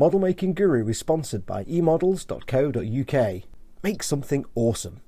Model Making Guru is sponsored by emodels.co.uk. Make something awesome.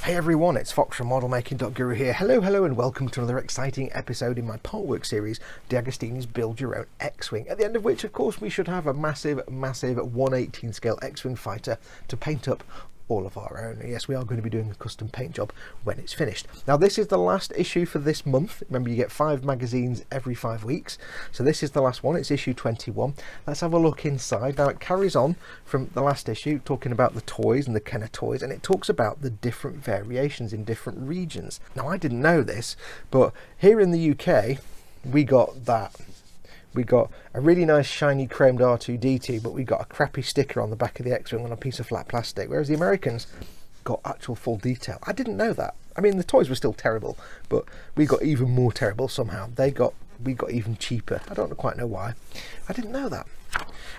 Hey everyone, it's Foxx from modelmaking.guru here. Hello and welcome to another exciting episode in my partwork series, DeAgostini's Build Your Own X-Wing, at the end of which of course we should have a massive 1/18 scale X-Wing fighter to paint up all of our own. Yes, we are going to be doing a custom paint job when it's finished. Now this is the last issue for this month. Remember, you get 5 magazines every 5 weeks, so this is the last one. It's issue 21. Let's have a look inside. Now it carries on from the last issue, talking about the toys and the Kenner toys, and it talks about the different variations in different regions. Now I didn't know this, but here in the UK we got that. We got a really nice shiny chromed R2-D2, but we got a crappy sticker on the back of the X-Wing on a piece of flat plastic, whereas the Americans got actual full detail. I didn't know that. I mean, the toys were still terrible, but we got even more terrible somehow. We got even cheaper. I don't quite know why. I didn't know that.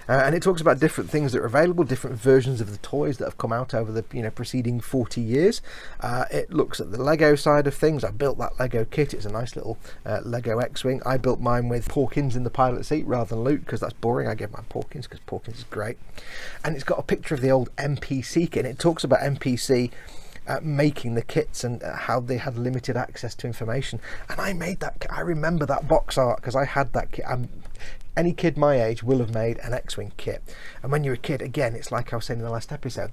And it talks about different things that are available, different versions of the toys that have come out over the preceding 40 years. It looks at the Lego side of things. I built that Lego kit. It's a nice little Lego X-Wing. I built mine with Porkins in the pilot seat rather than Luke, because that's boring. I gave mine Porkins because Porkins is great. And it's got a picture of the old MPC kit, and it talks about MPC making the kits and how they had limited access to information. And I made that. I remember that box art because I had that kit. Any kid my age will have made an X-Wing kit, and when you're a kid, again, it's like I was saying in the last episode,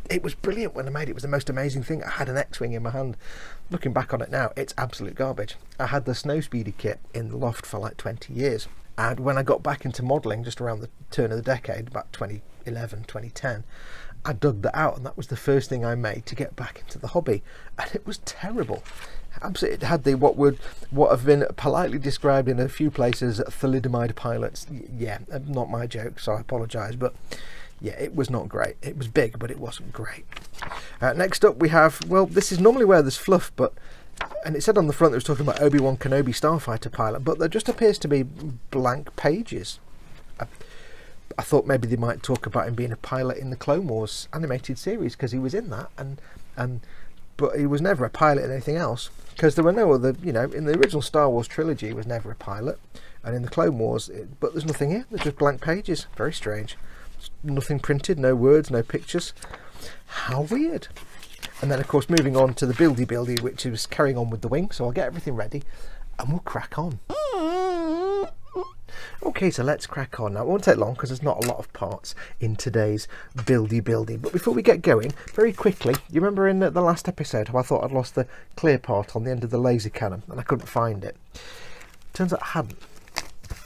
it was brilliant when I made it. It was the most amazing thing. I had an X-Wing in my hand. Looking back on it now, it's absolute garbage. I had the Snow Speeder kit in the loft for like 20 years, and when I got back into modelling just around the turn of the decade, about 2011, 2010, I dug that out, and that was the first thing I made to get back into the hobby, and it was terrible. Absolutely, it had the what have been politely described in a few places thalidomide pilots. Yeah, not my joke, so I apologise, but yeah, it was not great. It was big, but it wasn't great. Next up we have, well, this is normally where there's fluff, and it said on the front that it was talking about Obi-Wan Kenobi starfighter pilot, but there just appears to be blank pages. I thought maybe they might talk about him being a pilot in the Clone Wars animated series, because he was in that, but he was never a pilot in anything else, because there were no other, in the original Star Wars trilogy he was never a pilot, and in the Clone Wars, but there's nothing here. There's just blank pages. Very strange. Nothing printed, no words, no pictures. How weird. And then of course moving on to the buildy, which is carrying on with the wing, so I'll get everything ready and we'll crack on. Okay, so let's crack on. Now it won't take long because there's not a lot of parts in today's buildy, but before we get going, very quickly, you remember in the last episode how I thought I'd lost the clear part on the end of the laser cannon and I couldn't find it? Turns out I hadn't.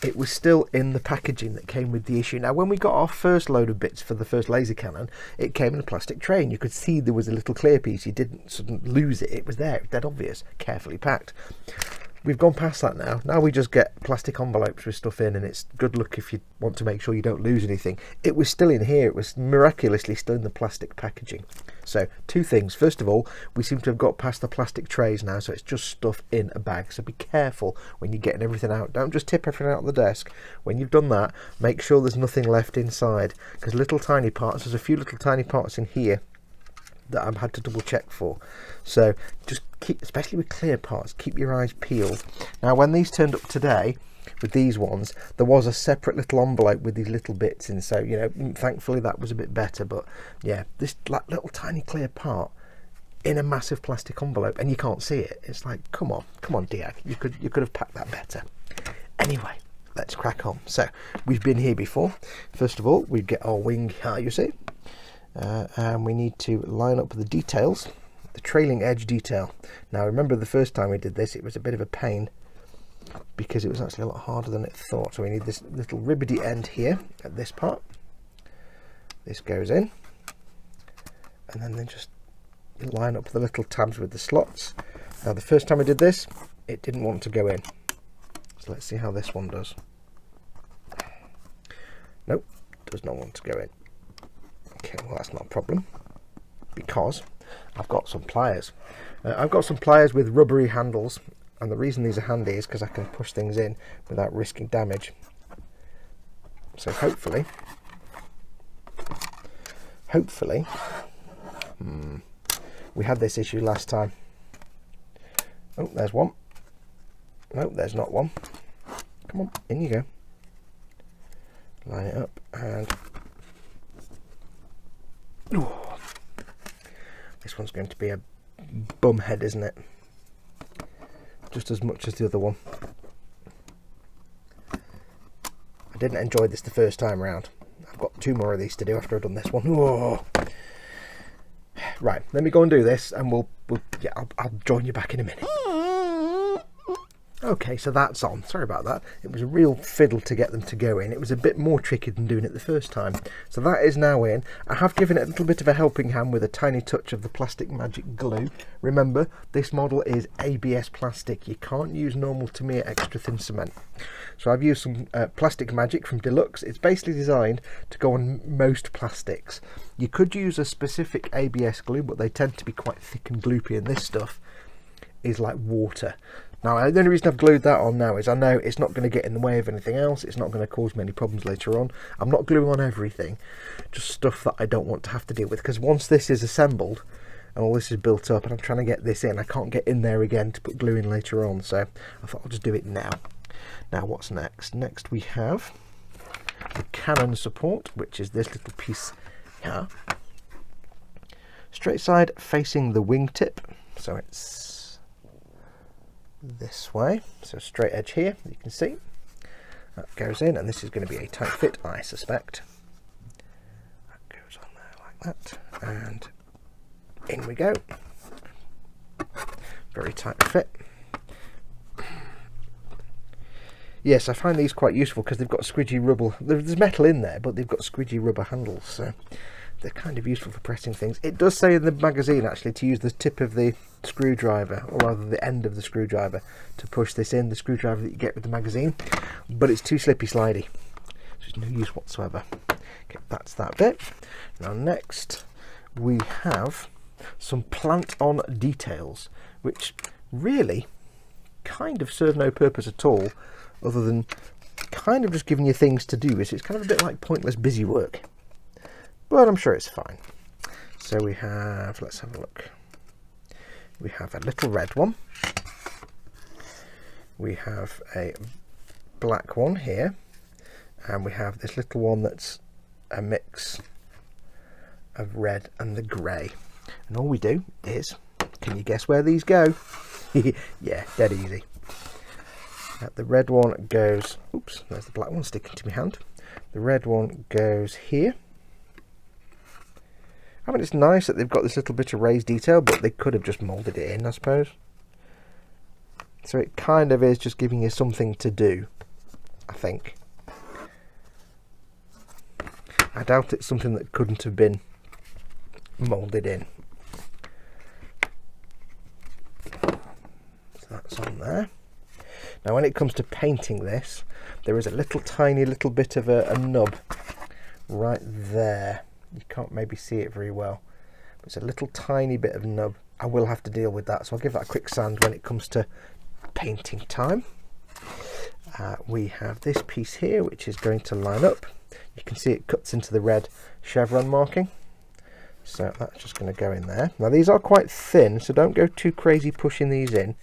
It was still in the packaging that came with the issue. Now when we got our first load of bits for the first laser cannon, it came in a plastic tray, and you could see there was a little clear piece. You didn't sort of lose it. It was there, dead obvious, carefully packed. We've gone past that now. Now we just get plastic envelopes with stuff in, and it's good luck if you want to make sure you don't lose anything. It was still in here. It was miraculously still in the plastic packaging. So 2 things. First of all, we seem to have got past the plastic trays now, so it's just stuff in a bag. So be careful when you're getting everything out. Don't just tip everything out of the desk. When you've done that, make sure there's nothing left inside, because little tiny parts, there's a few little tiny parts in here that I've had to double check for. So just keep, especially with clear parts, keep your eyes peeled. Now when these turned up today with these ones, there was a separate little envelope with these little bits in, so thankfully that was a bit better. But yeah, this little tiny clear part in a massive plastic envelope and you can't see it. It's like, come on Diag, you could have packed that better. Anyway, let's crack on. So we've been here before. First of all, we get our wing here, you see. And we need to line up the details, the trailing edge detail. Now remember the first time we did this, it was a bit of a pain because it was actually a lot harder than it thought. So we need this little ribbedy end here at this part. This goes in, and then just line up the little tabs with the slots. Now the first time I did this, it didn't want to go in. So let's see how this one does. Nope, does not want to go in. Okay, well that's not a problem, because I've got some pliers. I've got some pliers with rubbery handles, and the reason these are handy is because I can push things in without risking damage. So hopefully, we had this issue last time. Oh, there's one. No, there's not one. Come on, in you go. Line it up and... Ooh. This one's going to be a bum head, isn't it? Just as much as the other one. I didn't enjoy this the first time around. I've got 2 more of these to do after I've done this one. Whoa. Right, let me go and do this, and I'll join you back in a minute. Okay, so that's on. Sorry about that. It was a real fiddle to get them to go in. It was a bit more tricky than doing it the first time. So that is now in. I have given it a little bit of a helping hand with a tiny touch of the Plastic Magic glue. Remember, this model is ABS plastic. You can't use normal Tamiya extra thin cement. So I've used some Plastic Magic from Deluxe. It's basically designed to go on most plastics. You could use a specific ABS glue, but they tend to be quite thick and gloopy, and this stuff is like water. Now, the only reason I've glued that on now is I know it's not going to get in the way of anything else. It's not going to cause many problems later on. I'm not gluing on everything, just stuff that I don't want to have to deal with, because once this is assembled and all this is built up and I'm trying to get this in, I can't get in there again to put glue in later on. So I thought I'll just do it now. Now, what's next? Next we have the cannon support, which is this little piece here. Straight side facing the wingtip, so it's this way, so straight edge here, you can see that goes in, and this is going to be a tight fit, I suspect. That goes on there like that, and in we go. Very tight fit. Yes, I find these quite useful because they've got squidgy rubber. There's metal in there, but they've got squidgy rubber handles, so they're kind of useful for pressing things. It does say in the magazine actually to use the tip of the screwdriver, or rather the end of the screwdriver, to push this in, the screwdriver that you get with the magazine, but it's too slippy slidey, so there's no use whatsoever. Okay, that's that bit. Now next we have some plant-on details, which really kind of serve no purpose at all, other than kind of just giving you things to do. It's kind of a bit like pointless busy work, but I'm sure it's fine. So we have, let's have a look. We have a little red one. We have a black one here. And we have this little one that's a mix of red and the grey. And all we do is, can you guess where these go? Yeah, dead easy. The red one goes, oops, there's the black one sticking to my hand. The red one goes here. I mean, it's nice that they've got this little bit of raised detail, but they could have just moulded it in, I suppose. So it kind of is just giving you something to do, I think. I doubt it's something that couldn't have been moulded in. So that's on there. Now when it comes to painting this, there is a tiny little bit of a nub right there. You can't maybe see it very well, but it's a little tiny bit of nub. I will have to deal with that, so I'll give that a quick sand when it comes to painting time. We have this piece here which is going to line up. You can see it cuts into the red chevron marking, so that's just going to go in there. Now these are quite thin, so don't go too crazy pushing these in.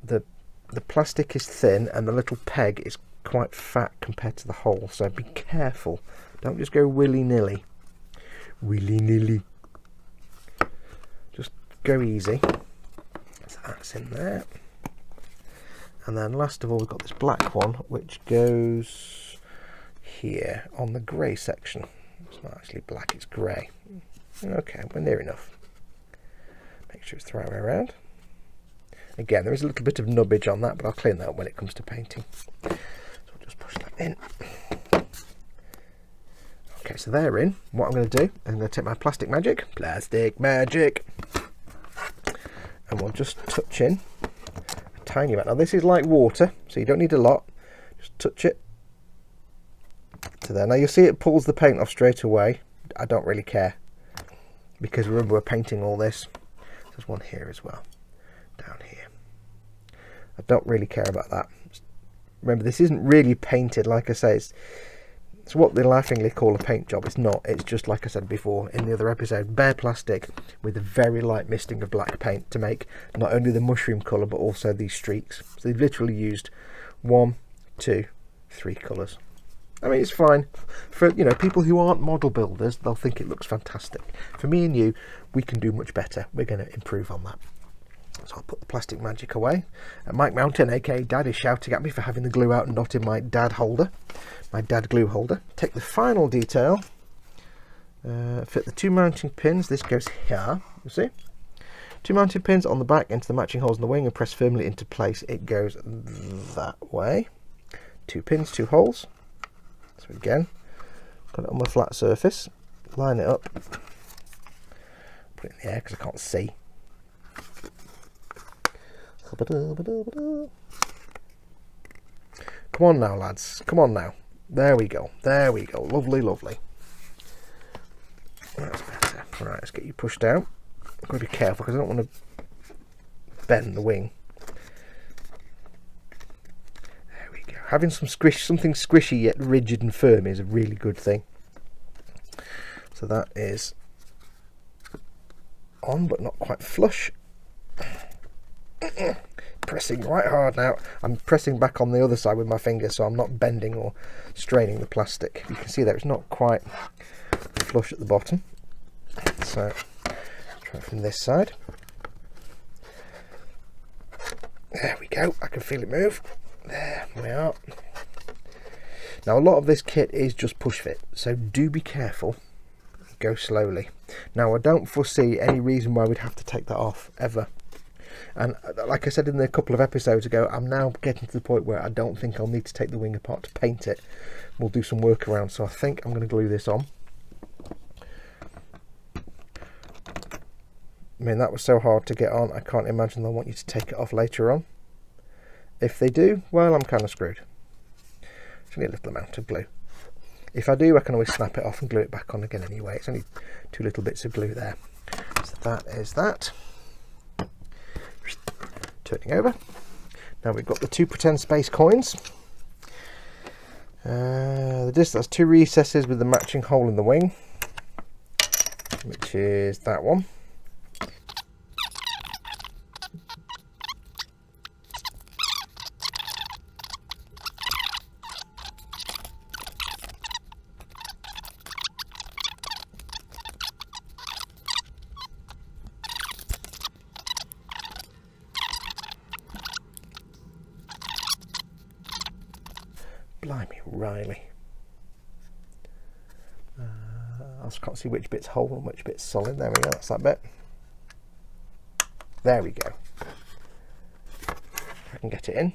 The plastic is thin and the little peg is quite fat compared to the hole, so be careful. Don't just go willy-nilly. Willy-nilly. Just go easy. So that's in there. And then last of all, we've got this black one, which goes here on the grey section. It's not actually black, it's grey. Okay, we're near enough. Make sure it's the right way around. Again, there is a little bit of nubbage on that, but I'll clean that up when it comes to painting. So I'll just push that in. Okay, so they're in. What I'm going to do, I'm going to take my Plastic Magic, and we'll just touch in a tiny amount. Now this is like water, so you don't need a lot. Just touch it to there. Now you'll see it pulls the paint off straight away. I don't really care. because remember we're painting all this. There's one here as well, down here. I don't really care about that. Remember, this isn't really painted. Like I say, it's what they laughingly call a paint job. It's not. It's just, like I said before in the other episode, bare plastic with a very light misting of black paint to make not only the mushroom colour but also these streaks. So they've literally used 1, 2, 3 colours. I mean, it's fine for, you know, people who aren't model builders. They'll think it looks fantastic. For me and you, we can do much better. We're going to improve on that. So I'll put the plastic magic away. Mike Mountain, aka Dad, is shouting at me for having the glue out and not in my dad holder, my dad glue holder. Take the final detail, fit the 2 mounting pins. This goes here, you see, 2 mounting pins on the back into the matching holes in the wing and press firmly into place. It goes that way. 2 pins, 2 holes. So again, put it on my flat surface, line it up, put it in the air because I can't see. Come on now, lads. Come on now. There we go. There we go. Lovely, lovely. That's better. Right, let's get you pushed out. I've got to be careful because I don't want to bend the wing. There we go. Having something squishy yet rigid and firm is a really good thing. So that is on, but not quite flush. Pressing right hard now. I'm pressing back on the other side with my finger so I'm not bending or straining the plastic. You can see there it's not quite flush at the bottom. So try it from this side. There we go. I can feel it move. There we are. Now a lot of this kit is just push fit, so do be careful. Go slowly. Now I don't foresee any reason why we'd have to take that off ever. And like I said in a couple of episodes ago, I'm now getting to the point where I don't think I'll need to take the wing apart to paint it. We'll do some work around, so I think I'm going to glue this on. I mean, that was so hard to get on, I can't imagine they'll want you to take it off later on. If they do, well, I'm kind of screwed. It's only a little amount of glue. If I do, I can always snap it off and glue it back on again anyway. It's only 2 little bits of glue there. So that is that. Turning over. Now we've got the 2 pretend space coins. That's 2 recesses with the matching hole in the wing, which is that one. Blimey, Riley. I just can't see which bit's whole and which bit's solid. There we go, that's that bit. There we go. I can get it in.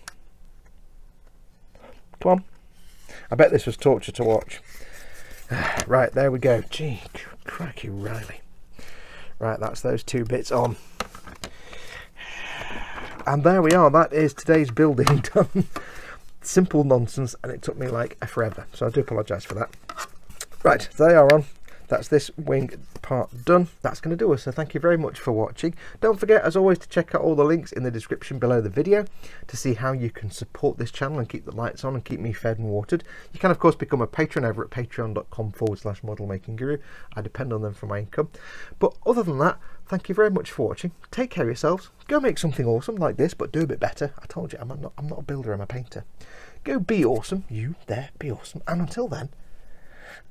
Come on. I bet this was torture to watch. Right, there we go. Gee, cracky Riley. Right, that's those 2 bits on. And there we are. That is today's building done. Simple nonsense, and it took me like forever, so I do apologise for that. Right, so they are on. That's this wing part done. That's going to do us, so thank you very much for watching. Don't forget, as always, to check out all the links in the description below the video to see how you can support this channel and keep the lights on and keep me fed and watered. You can, of course, become a patron over at patreon.com/modelmakingguru. I depend on them for my income. But other than that, thank you very much for watching. Take care of yourselves. Go make something awesome like this, but do a bit better. I told you, I'm not a builder, I'm a painter. Go be awesome. You there, be awesome. And until then,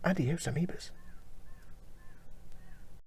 adios, amoebas.